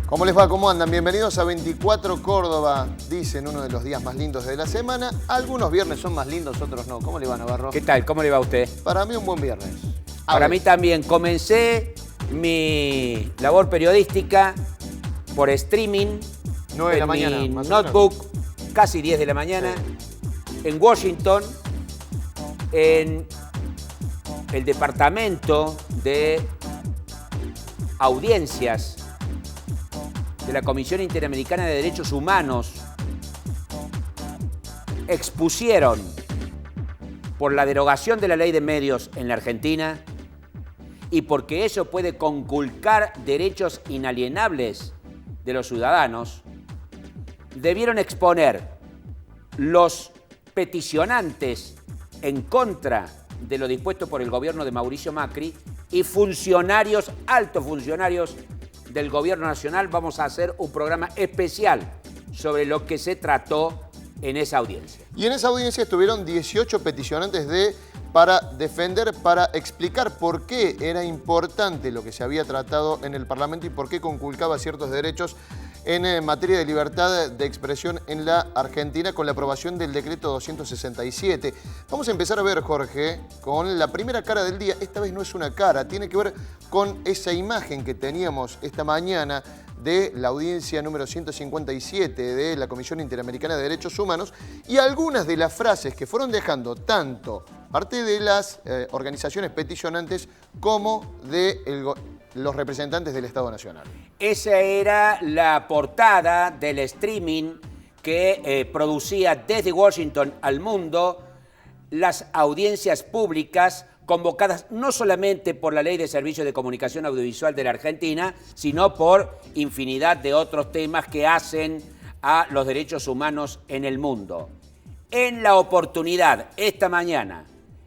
¿Cómo les va? ¿Cómo andan? Bienvenidos a 24 Córdoba. Dicen uno de los días más lindos de la semana. Algunos viernes son más lindos, otros no. ¿Cómo le va, Navarro? ¿Qué tal? ¿Cómo le va a usted? Para mí un buen viernes. Para mí también. Comencé mi labor periodística por streaming 9 de la en mañana, mi más o notebook, casi 10 de la mañana, en Washington, en el departamento de audiencias de la Comisión Interamericana de Derechos Humanos. Expusieron por la derogación de la ley de medios en la Argentina y porque eso puede conculcar derechos inalienables de los ciudadanos, debieron exponer los peticionantes en contra de lo dispuesto por el gobierno de Mauricio Macri y funcionarios, altos funcionarios del gobierno nacional. Vamos a hacer un programa especial sobre lo que se trató en esa audiencia. Y en esa audiencia estuvieron 18 peticionantes para defender, para explicar por qué era importante lo que se había tratado en el Parlamento y por qué conculcaba ciertos derechos en materia de libertad de expresión en la Argentina con la aprobación del decreto 267. Vamos a empezar a ver, Jorge, con la primera cara del día. Esta vez no es una cara, tiene que ver con esa imagen que teníamos esta mañana de la audiencia número 157 de la Comisión Interamericana de Derechos Humanos y algunas de las frases que fueron dejando tanto parte de las organizaciones peticionantes como de los representantes del Estado Nacional. Esa era la portada del streaming que producía desde Washington al mundo las audiencias públicas convocadas no solamente por la Ley de Servicios de Comunicación Audiovisual de la Argentina, sino por infinidad de otros temas que hacen a los derechos humanos en el mundo. En la oportunidad, esta mañana,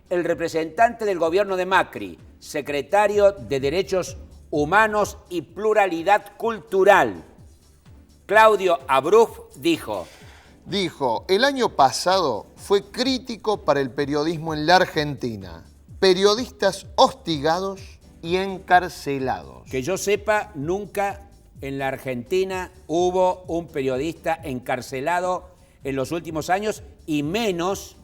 el representante del gobierno de Macri, secretario de Derechos Humanos y Pluralidad Cultural, Claudio Abruz, dijo, el año pasado fue crítico para el periodismo en la Argentina. Periodistas hostigados y encarcelados. Que yo sepa, nunca en la Argentina hubo un periodista encarcelado en los últimos años y menos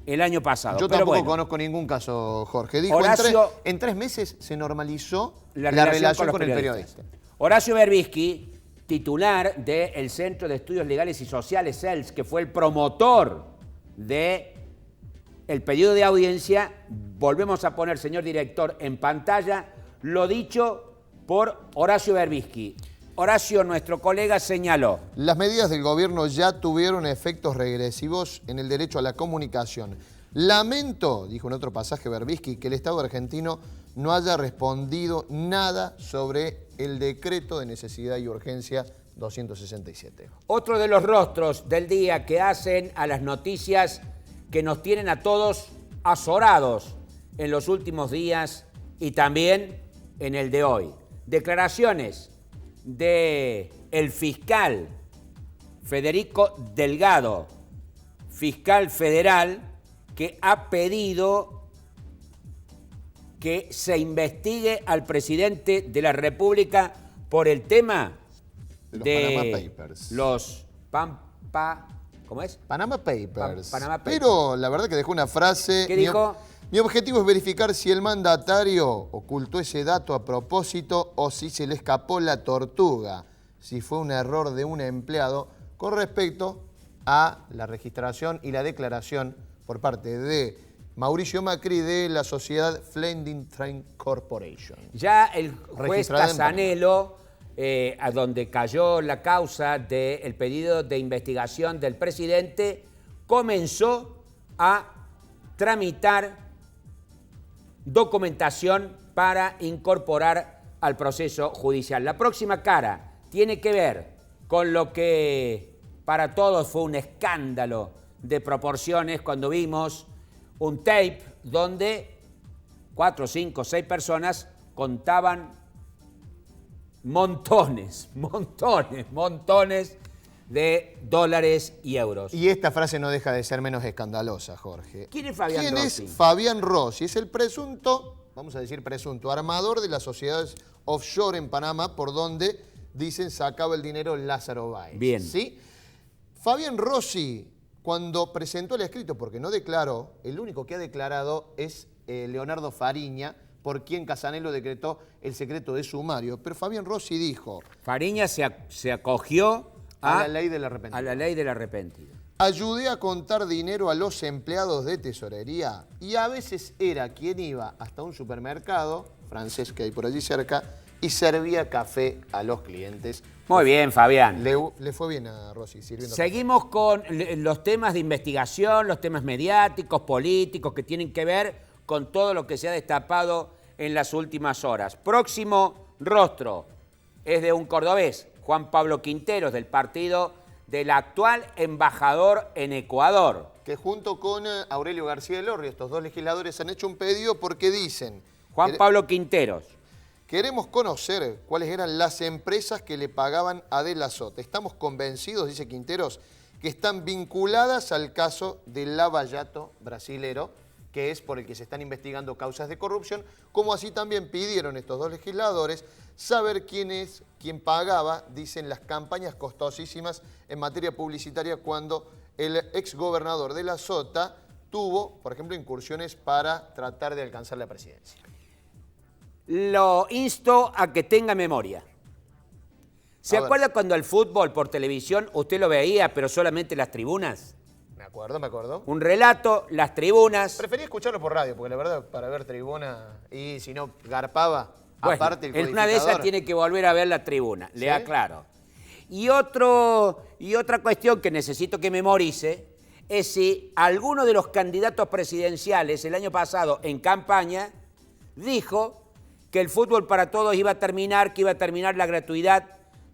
el año pasado. Yo tampoco conozco ningún caso, Jorge. Dijo, Horacio, en 3 meses se normalizó la relación con el periodista. Horacio Berbisky, titular del Centro de Estudios Legales y Sociales, CELS, que fue el promotor de el pedido de audiencia, volvemos a poner, señor director, en pantalla lo dicho por Horacio Berbisky. Horacio, nuestro colega, señaló: las medidas del gobierno ya tuvieron efectos regresivos en el derecho a la comunicación. Lamento, dijo en otro pasaje Berbisky, que el Estado argentino no haya respondido nada sobre el decreto de necesidad y urgencia 267. Otro de los rostros del día que hacen a las noticias que nos tienen a todos azorados en los últimos días y también en el de hoy. Declaraciones del fiscal Federico Delgado, fiscal federal, que ha pedido que se investigue al presidente de la República por el tema de los ¿cómo es? Panama Papers. Panama Papers. Pero la verdad que dejó una frase. ¿Qué dijo? Mi objetivo es verificar si el mandatario ocultó ese dato a propósito o si se le escapó la tortuga, si fue un error de un empleado con respecto a la registración y la declaración por parte de Mauricio Macri de la sociedad Flending Train Corporation. Ya el juez Casanelo, a donde cayó la causa del pedido de investigación del presidente, comenzó a tramitar documentación para incorporar al proceso judicial. La próxima cara tiene que ver con lo que para todos fue un escándalo de proporciones cuando vimos un tape donde 4, 5, 6 personas contaban montones de dólares y euros. Y esta frase no deja de ser menos escandalosa, Jorge. ¿Quién es Fabián Rossi? ¿Quién es Fabián Rossi? Es el presunto, vamos a decir presunto, armador de las sociedades offshore en Panamá, por donde dicen, sacaba el dinero Lázaro Báez. Bien. ¿Sí? Fabián Rossi, cuando presentó el escrito, porque no declaró, el único que ha declarado es Leonardo Fariña, por quien Casanelo decretó el secreto de sumario. Pero Fabián Rossi dijo... Fariña se acogió a la ley del arrepentido. A la ley del arrepentido. Ayudé a contar dinero a los empleados de tesorería y a veces era quien iba hasta un supermercado francés que hay por allí cerca y servía café a los clientes. Muy bien, Fabián. Le fue bien a Rossi sirviendo Seguimos café. con los temas de investigación, los temas mediáticos, políticos, que tienen que ver con todo lo que se ha destapado en las últimas horas. Próximo rostro es de un cordobés, Juan Pablo Quinteros, del partido del actual embajador en Ecuador. Que junto con Aurelio García Elorrio, estos dos legisladores han hecho un pedido porque dicen... Juan Pablo Quinteros. Queremos conocer cuáles eran las empresas que le pagaban a De la Sota. Estamos convencidos, dice Quinteros, que están vinculadas al caso del Lava Jato brasilero, que es por el que se están investigando causas de corrupción, como así también pidieron estos dos legisladores saber quién pagaba, dicen, las campañas costosísimas en materia publicitaria cuando el exgobernador De la Sota tuvo, por ejemplo, incursiones para tratar de alcanzar la presidencia. Lo insto a que tenga memoria. ¿Se acuerda cuando el fútbol por televisión usted lo veía, pero solamente las tribunas? Me acuerdo. Un relato, las tribunas. Prefería escucharlo por radio, porque la verdad, para ver tribuna, y si no garpaba, bueno, aparte el en codificador. una de esas tiene que volver a ver la tribuna, ¿Sí? le aclaro. Y otra cuestión que necesito que memorice es si alguno de los candidatos presidenciales el año pasado en campaña dijo que el fútbol para todos iba a terminar, que iba a terminar la gratuidad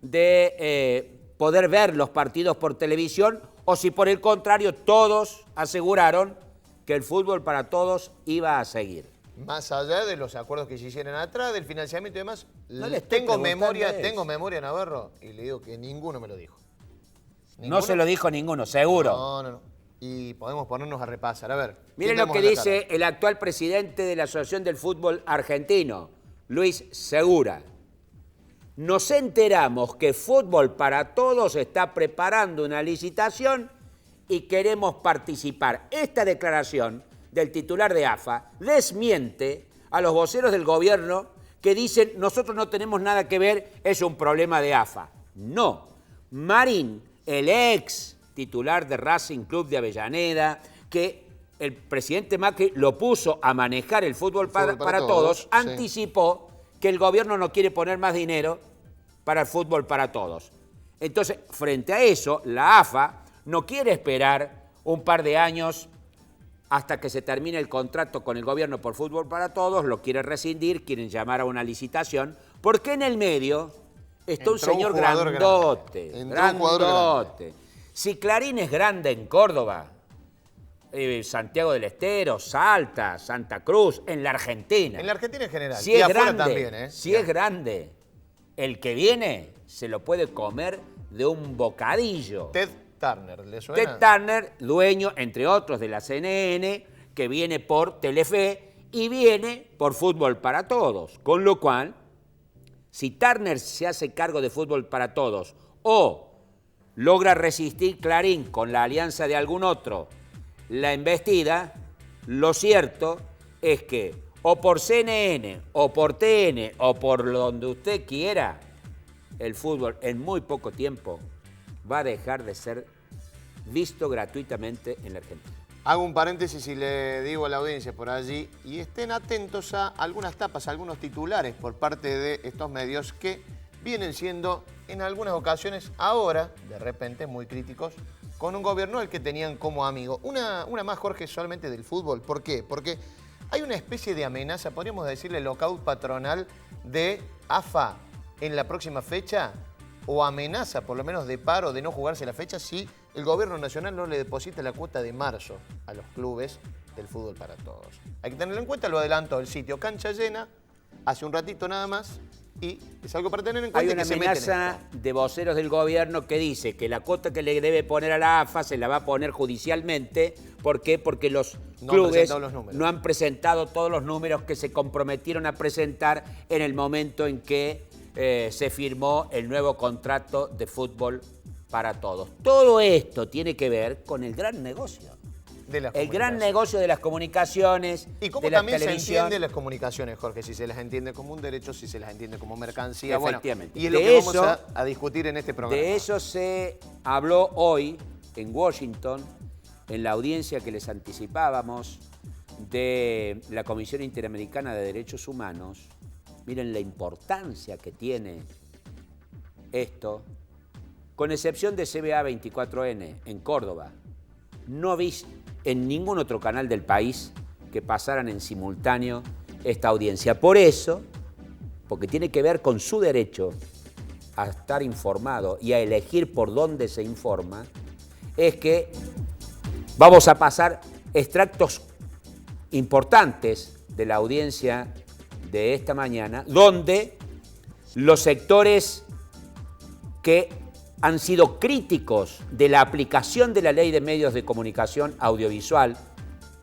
de poder ver los partidos por televisión, o si por el contrario todos aseguraron que el fútbol para todos iba a seguir. Más allá de los acuerdos que se hicieron atrás, del financiamiento y demás, No le estoy tengo preguntando memoria, Navarro, y le digo que ninguno me lo dijo. ¿Ninguno? No se lo dijo ninguno, seguro. No. Y podemos ponernos a repasar. A ver. Miren lo que dice el actual presidente de la Asociación del Fútbol Argentino, Luis Segura. Nos enteramos que Fútbol para Todos está preparando una licitación y queremos participar. Esta declaración del titular de AFA desmiente a los voceros del gobierno que dicen nosotros no tenemos nada que ver, es un problema de AFA. No. Marín, el ex titular de Racing Club de Avellaneda, que el presidente Macri lo puso a manejar el fútbol para todos, sí. anticipó que el gobierno no quiere poner más dinero para el fútbol para todos. Entonces, frente a eso, la AFA no quiere esperar un par de años hasta que se termine el contrato con el gobierno por fútbol para todos, lo quiere rescindir, quieren llamar a una licitación, porque en el medio está un señor grandote. Grandote. Si Clarín es grande en Córdoba, Santiago del Estero, Salta, Santa Cruz, en la Argentina. En la Argentina en general. Si y es afuera grande, también, ¿eh? Si es grande, el que viene se lo puede comer de un bocadillo. Ted Turner, ¿le suena? Ted Turner, dueño, entre otros, de la CNN, que viene por Telefe y viene por Fútbol para Todos. Con lo cual, si Turner se hace cargo de Fútbol para Todos o logra resistir Clarín con la alianza de algún otro la embestida, lo cierto es que o por CNN, o por TN, o por donde usted quiera, el fútbol en muy poco tiempo va a dejar de ser visto gratuitamente en la Argentina. Hago un paréntesis y le digo a la audiencia por allí, y estén atentos a algunas tapas, a algunos titulares por parte de estos medios que vienen siendo en algunas ocasiones ahora, de repente, muy críticos con un gobierno al que tenían como amigo. Una más, Jorge, solamente del fútbol. ¿Por qué? Porque hay una especie de amenaza, podríamos decirle lockout patronal de AFA en la próxima fecha, o amenaza por lo menos de paro, de no jugarse la fecha, si el gobierno nacional no le deposita la cuota de marzo a los clubes del fútbol para todos. Hay que tenerlo en cuenta, lo adelanto, el sitio Cancha Llena, hace un ratito nada más, y es algo para tener en cuenta. Hay una amenaza de voceros del gobierno que dice que la cuota que le debe poner a la AFA se la va a poner judicialmente. ¿Por qué? Porque los clubes no han presentado todos los números que se comprometieron a presentar en el momento en que se firmó el nuevo contrato de fútbol para todos. Todo esto tiene que ver con el gran negocio. El gran negocio de las comunicaciones, y cómo de la también televisión. Se entienden las comunicaciones, Jorge, si se las entiende como un derecho, si se las entiende como mercancía. Efectivamente. Bueno, y es lo que vamos a discutir en este programa. De eso se habló hoy en Washington, en la audiencia que les anticipábamos de la Comisión Interamericana de Derechos Humanos. Miren la importancia que tiene esto. Con excepción de CBA 24N en Córdoba, no vi en ningún otro canal del país que pasaran en simultáneo esta audiencia. Por eso, porque tiene que ver con su derecho a estar informado y a elegir por dónde se informa, es que vamos a pasar extractos importantes de la audiencia de esta mañana, donde los sectores que han sido críticos de la aplicación de la Ley de Medios de Comunicación Audiovisual,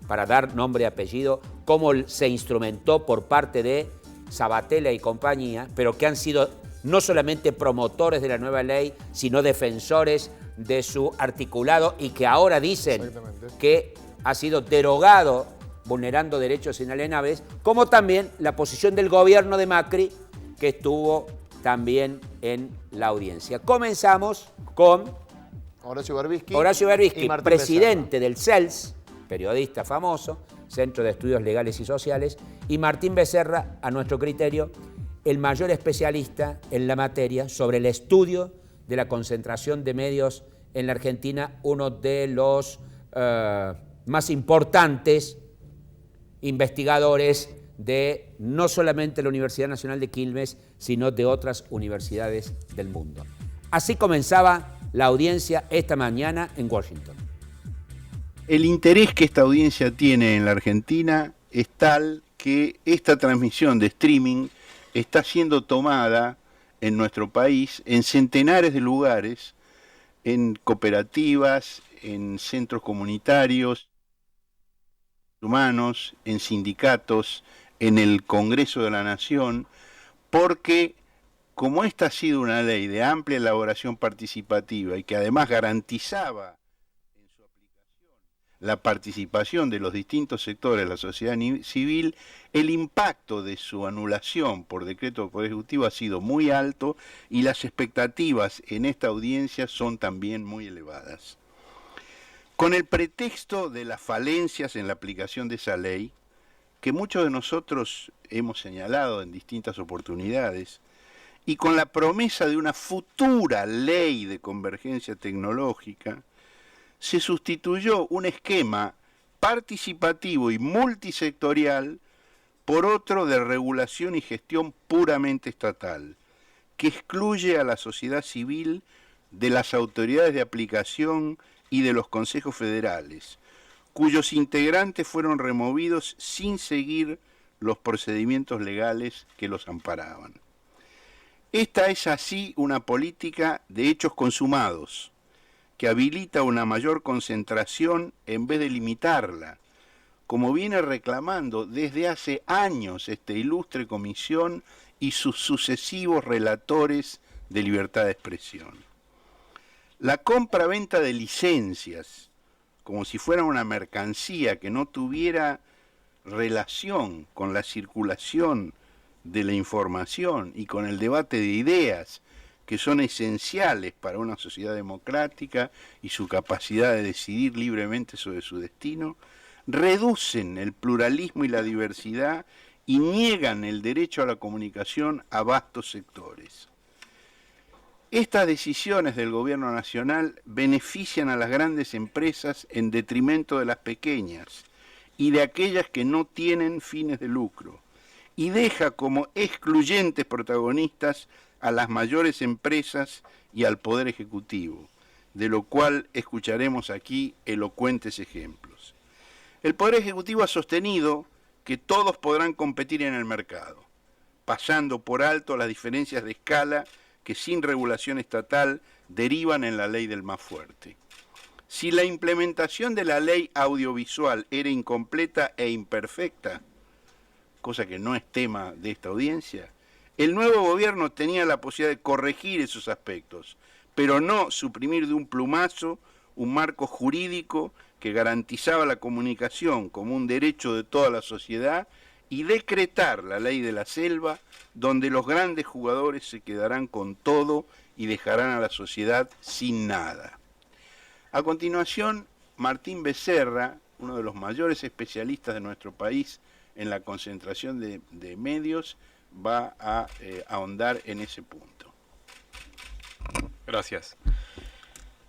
para dar nombre y apellido, cómo se instrumentó por parte de Sabatella y compañía, pero que han sido no solamente promotores de la nueva ley, sino defensores de su articulado y que ahora dicen que ha sido derogado, vulnerando derechos inalienables, como también la posición del gobierno de Macri, que estuvo también en la audiencia. Comenzamos con Horacio Berbisky, presidente del CELS, periodista famoso, Centro de Estudios Legales y Sociales, y Martín Becerra, a nuestro criterio, el mayor especialista en la materia sobre el estudio de la concentración de medios en la Argentina, uno de los más importantes investigadores de no solamente la Universidad Nacional de Quilmes, sino de otras universidades del mundo. Así comenzaba la audiencia esta mañana en Washington. El interés que esta audiencia tiene en la Argentina es tal que esta transmisión de streaming está siendo tomada en nuestro país en centenares de lugares, en cooperativas, en centros comunitarios, humanos, en sindicatos, en el Congreso de la Nación, porque como esta ha sido una ley de amplia elaboración participativa y que además garantizaba en su aplicación la participación de los distintos sectores de la sociedad civil, el impacto de su anulación por decreto del Poder Ejecutivo ha sido muy alto y las expectativas en esta audiencia son también muy elevadas. Con el pretexto de las falencias en la aplicación de esa ley, que muchos de nosotros hemos señalado en distintas oportunidades, y con la promesa de una futura ley de convergencia tecnológica, se sustituyó un esquema participativo y multisectorial por otro de regulación y gestión puramente estatal, que excluye a la sociedad civil de las autoridades de aplicación y de los consejos federales, cuyos integrantes fueron removidos sin seguir los procedimientos legales que los amparaban. Esta es así una política de hechos consumados, que habilita una mayor concentración en vez de limitarla, como viene reclamando desde hace años esta ilustre comisión y sus sucesivos relatores de libertad de expresión. La compra-venta de licencias, como si fuera una mercancía que no tuviera relación con la circulación de la información y con el debate de ideas que son esenciales para una sociedad democrática y su capacidad de decidir libremente sobre su destino, reducen el pluralismo y la diversidad y niegan el derecho a la comunicación a vastos sectores. Estas decisiones del gobierno nacional benefician a las grandes empresas en detrimento de las pequeñas y de aquellas que no tienen fines de lucro, y deja como excluyentes protagonistas a las mayores empresas y al Poder Ejecutivo, de lo cual escucharemos aquí elocuentes ejemplos. El Poder Ejecutivo ha sostenido que todos podrán competir en el mercado, pasando por alto las diferencias de escala que sin regulación estatal derivan en la ley del más fuerte. Si la implementación de la ley audiovisual era incompleta e imperfecta, cosa que no es tema de esta audiencia, El nuevo gobierno tenía la posibilidad de corregir esos aspectos, pero no suprimir de un plumazo un marco jurídico que garantizaba la comunicación como un derecho de toda la sociedad y decretar la ley de la selva, donde los grandes jugadores se quedarán con todo y dejarán a la sociedad sin nada. A continuación, Martín Becerra, uno de los mayores especialistas de nuestro país en la concentración de medios, va a ahondar en ese punto. Gracias.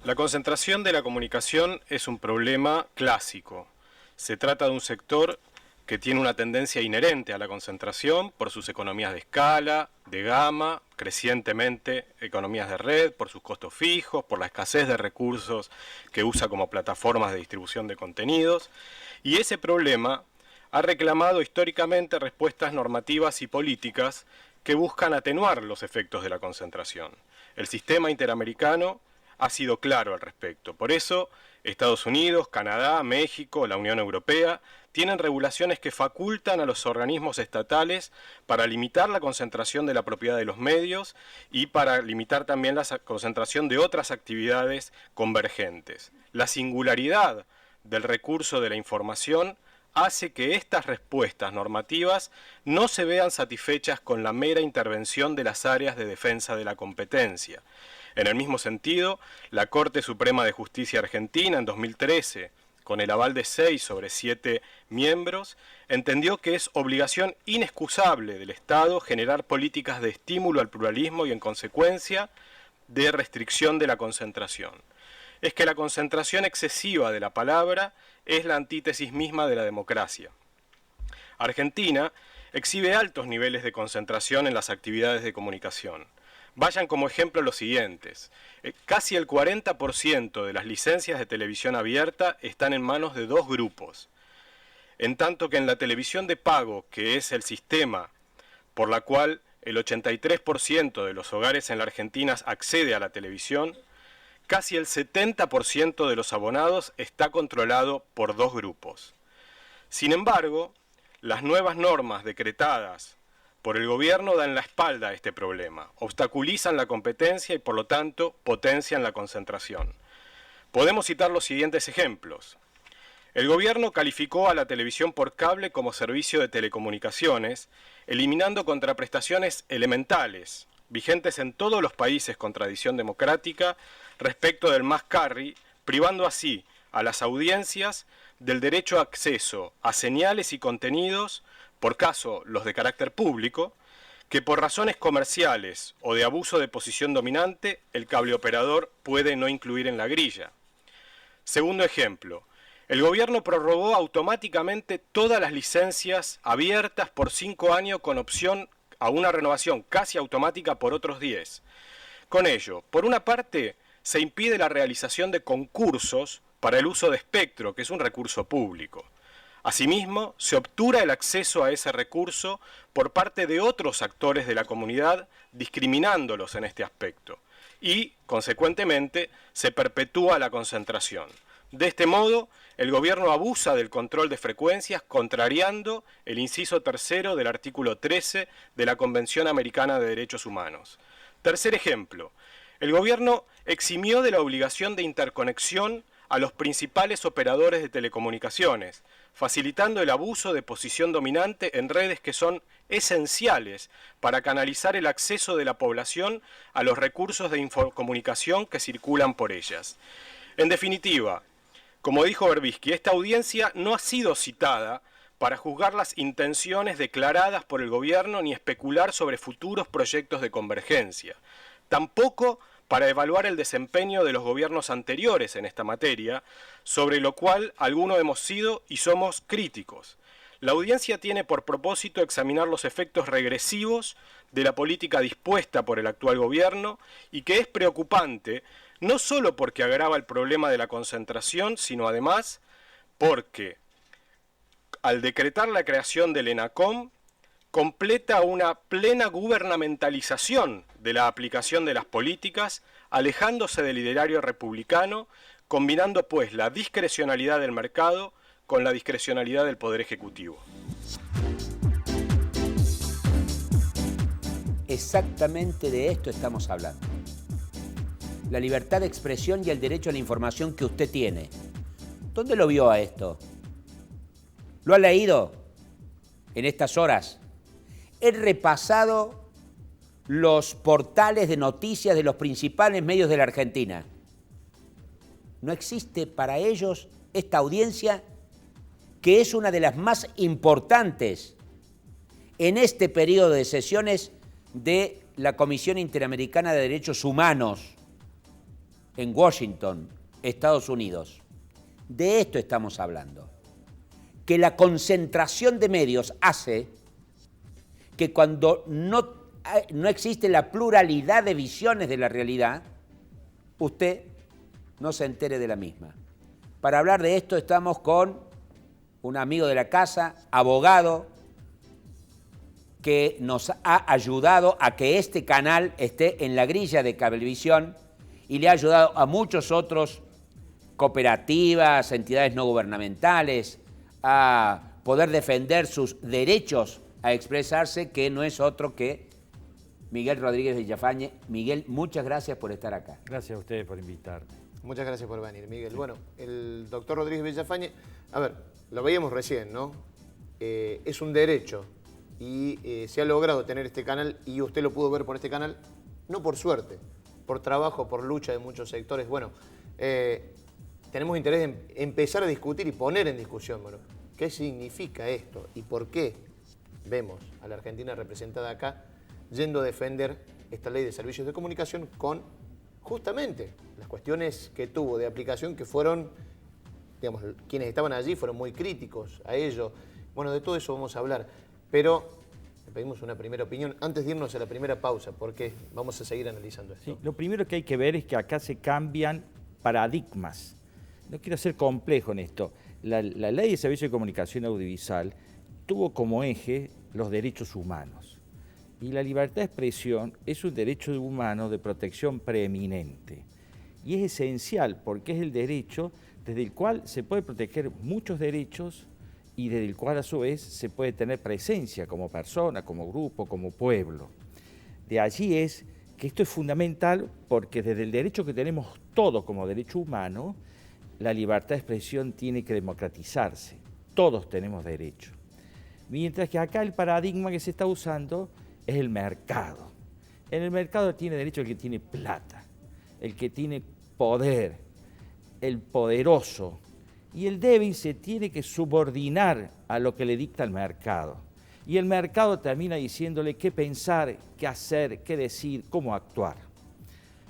La concentración de la comunicación es un problema clásico. Se trata de un sector que tiene una tendencia inherente a la concentración por sus economías de escala, de gama, crecientemente economías de red, por sus costos fijos, por la escasez de recursos que usa como plataformas de distribución de contenidos. Y ese problema ha reclamado históricamente respuestas normativas y políticas que buscan atenuar los efectos de la concentración. El sistema interamericano ha sido claro al respecto. Por eso, Estados Unidos, Canadá, México, la Unión Europea tienen regulaciones que facultan a los organismos estatales para limitar la concentración de la propiedad de los medios y para limitar también la concentración de otras actividades convergentes. La singularidad del recurso de la información hace que estas respuestas normativas no se vean satisfechas con la mera intervención de las áreas de defensa de la competencia. En el mismo sentido, la Corte Suprema de Justicia Argentina en 2013, con el aval de 6 sobre 7 miembros, entendió que es obligación inexcusable del Estado generar políticas de estímulo al pluralismo y, en consecuencia, de restricción de la concentración. Es que la concentración excesiva de la palabra es la antítesis misma de la democracia. Argentina exhibe altos niveles de concentración en las actividades de comunicación. Vayan como ejemplo los siguientes. Casi el 40% de las licencias de televisión abierta están en manos de 2 grupos. En tanto que en la televisión de pago, que es el sistema por la cual el 83% de los hogares en la Argentina accede a la televisión, casi el 70% de los abonados está controlado por 2 grupos. Sin embargo, las nuevas normas decretadas por el gobierno dan la espalda a este problema, obstaculizan la competencia y por lo tanto potencian la concentración. Podemos citar los siguientes ejemplos. El gobierno calificó a la televisión por cable como servicio de telecomunicaciones, eliminando contraprestaciones elementales, vigentes en todos los países con tradición democrática, respecto del must carry, privando así a las audiencias del derecho a acceso a señales y contenidos, por caso los de carácter público, que por razones comerciales o de abuso de posición dominante, el cableoperador puede no incluir en la grilla. Segundo ejemplo, el gobierno prorrogó automáticamente todas las licencias abiertas por 5 años con opción a una renovación casi automática por otros 10. Con ello, por una parte, se impide la realización de concursos para el uso de espectro, que es un recurso público. Asimismo, se obtura el acceso a ese recurso por parte de otros actores de la comunidad, discriminándolos en este aspecto. Y, consecuentemente, se perpetúa la concentración. De este modo, el gobierno abusa del control de frecuencias, contrariando el inciso 3 del artículo 13 de la Convención Americana de Derechos Humanos. Tercer ejemplo, el gobierno eximió de la obligación de interconexión a los principales operadores de telecomunicaciones, facilitando el abuso de posición dominante en redes que son esenciales para canalizar el acceso de la población a los recursos de infocomunicación que circulan por ellas. En definitiva, como dijo Berbisky, esta audiencia no ha sido citada para juzgar las intenciones declaradas por el gobierno ni especular sobre futuros proyectos de convergencia. Tampoco para evaluar el desempeño de los gobiernos anteriores en esta materia, sobre lo cual algunos hemos sido y somos críticos. La audiencia tiene por propósito examinar los efectos regresivos de la política dispuesta por el actual gobierno y que es preocupante no solo porque agrava el problema de la concentración, sino además porque al decretar la creación del ENACOM, completa una plena gubernamentalización de la aplicación de las políticas, alejándose del ideario republicano, combinando pues la discrecionalidad del mercado con la discrecionalidad del Poder Ejecutivo. Exactamente de esto estamos hablando. La libertad de expresión y el derecho a la información que usted tiene. ¿Dónde lo vio a esto? ¿Lo ha leído en estas horas? He repasado los portales de noticias de los principales medios de la Argentina. No existe para ellos esta audiencia, que es una de las más importantes en este periodo de sesiones de la Comisión Interamericana de Derechos Humanos en Washington, Estados Unidos. De esto estamos hablando. Que la concentración de medios hace que cuando no existe la pluralidad de visiones de la realidad, usted no se entere de la misma. Para hablar de esto estamos con un amigo de la casa, abogado, que nos ha ayudado a que este canal esté en la grilla de Cablevisión y le ha ayudado a muchos otros cooperativas, entidades no gubernamentales, a poder defender sus derechos a expresarse, que no es otro que Miguel Rodríguez Villafañe. Miguel, muchas gracias por estar acá. Gracias a ustedes por invitarme. Muchas gracias por venir, Miguel. Bueno, el doctor Rodríguez Villafañe, a ver, lo veíamos recién, ¿no? Es un derecho y se ha logrado tener este canal, y usted lo pudo ver por este canal, no por suerte, por trabajo, por lucha de muchos sectores. Bueno, tenemos interés en empezar a discutir y poner en discusión, bueno, qué significa esto y por qué vemos a la Argentina representada acá yendo a defender esta ley de servicios de comunicación con justamente las cuestiones que tuvo de aplicación, que fueron, digamos, quienes estaban allí fueron muy críticos a ello. Bueno, de todo eso vamos a hablar, pero le pedimos una primera opinión antes de irnos a la primera pausa, porque vamos a seguir analizando esto. Sí, lo primero que hay que ver es que acá se cambian paradigmas. No quiero ser complejo en esto. La ley de servicio de comunicación audiovisual tuvo como eje los derechos humanos. Y la libertad de expresión es un derecho humano de protección preeminente. Y es esencial porque es el derecho desde el cual se puede proteger muchos derechos y desde el cual a su vez se puede tener presencia como persona, como grupo, como pueblo. De allí es que esto es fundamental porque desde el derecho que tenemos todos como derecho humano, la libertad de expresión tiene que democratizarse. Todos tenemos derecho. Mientras que acá el paradigma que se está usando es el mercado. En el mercado tiene derecho el que tiene plata, el que tiene poder, el poderoso. Y el débil se tiene que subordinar a lo que le dicta el mercado. Y el mercado termina diciéndole qué pensar, qué hacer, qué decir, cómo actuar.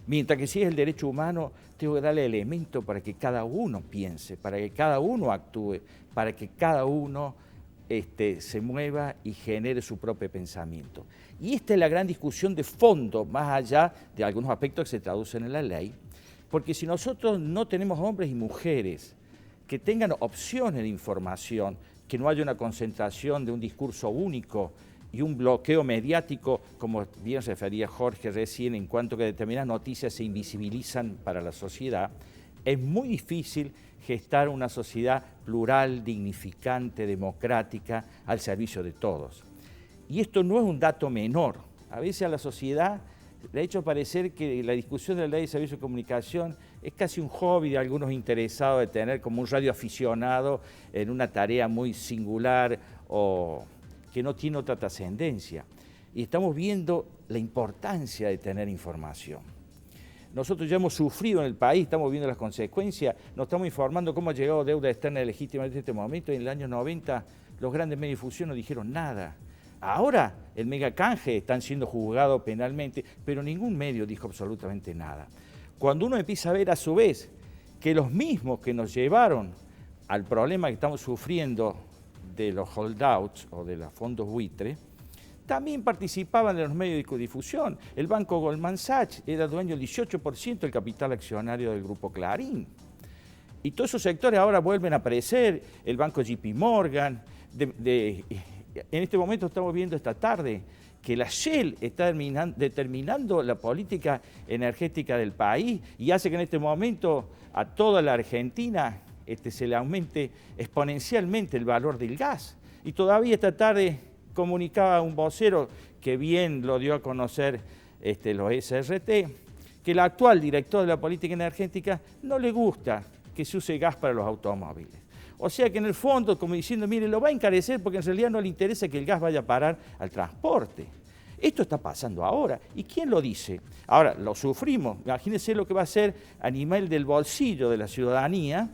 Mientras que si es el derecho humano, tengo que darle elementos para que cada uno piense, para que cada uno actúe, para que cada uno se mueva y genere su propio pensamiento. Y esta es la gran discusión de fondo, más allá de algunos aspectos que se traducen en la ley, porque si nosotros no tenemos hombres y mujeres que tengan opciones de información, que no haya una concentración de un discurso único y un bloqueo mediático, como bien se refería Jorge recién, en cuanto que determinadas noticias se invisibilizan para la sociedad, es muy difícil gestar una sociedad plural, dignificante, democrática, al servicio de todos. Y esto no es un dato menor. A veces a la sociedad le ha hecho parecer que la discusión de la ley de servicio de comunicación es casi un hobby de algunos interesados de tener como un radioaficionado en una tarea muy singular o que no tiene otra trascendencia. Y estamos viendo la importancia de tener información. Nosotros ya hemos sufrido en el país, estamos viendo las consecuencias, nos estamos informando cómo ha llegado deuda externa legítima en este momento. En el año 90 los grandes medios de difusión no dijeron nada. Ahora el megacanje están siendo juzgados penalmente, pero ningún medio dijo absolutamente nada. Cuando uno empieza a ver a su vez que los mismos que nos llevaron al problema que estamos sufriendo de los holdouts o de los fondos buitre, también participaban de los medios de difusión. El banco Goldman Sachs era dueño del 18% del capital accionario del grupo Clarín. Y todos esos sectores ahora vuelven a aparecer, el banco JP Morgan. En este momento estamos viendo esta tarde que la Shell está determinando la política energética del país y hace que en este momento a toda la Argentina se le aumente exponencialmente el valor del gas. Y todavía esta tarde comunicaba un vocero que bien lo dio a conocer los SRT, que el actual director de la política energética no le gusta que se use gas para los automóviles. O sea que en el fondo, como diciendo, mire, lo va a encarecer porque en realidad no le interesa que el gas vaya a parar al transporte. Esto está pasando ahora. ¿Y quién lo dice? Ahora, lo sufrimos. Imagínense lo que va a ser a nivel del bolsillo de la ciudadanía,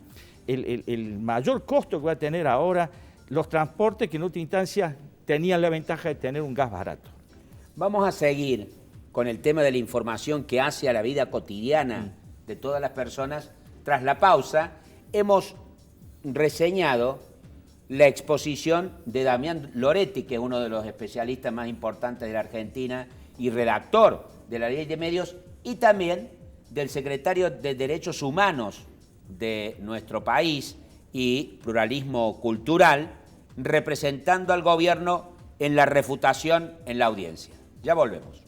el mayor costo que va a tener ahora los transportes que en última instancia tenían la ventaja de tener un gas barato. Vamos a seguir con el tema de la información que hace a la vida cotidiana de todas las personas. Tras la pausa, hemos reseñado la exposición de Damián Loretti, que es uno de los especialistas más importantes de la Argentina y redactor de la Ley de Medios, y también del secretario de Derechos Humanos de nuestro país y Pluralismo Cultural, representando al gobierno en la refutación en la audiencia. Ya volvemos.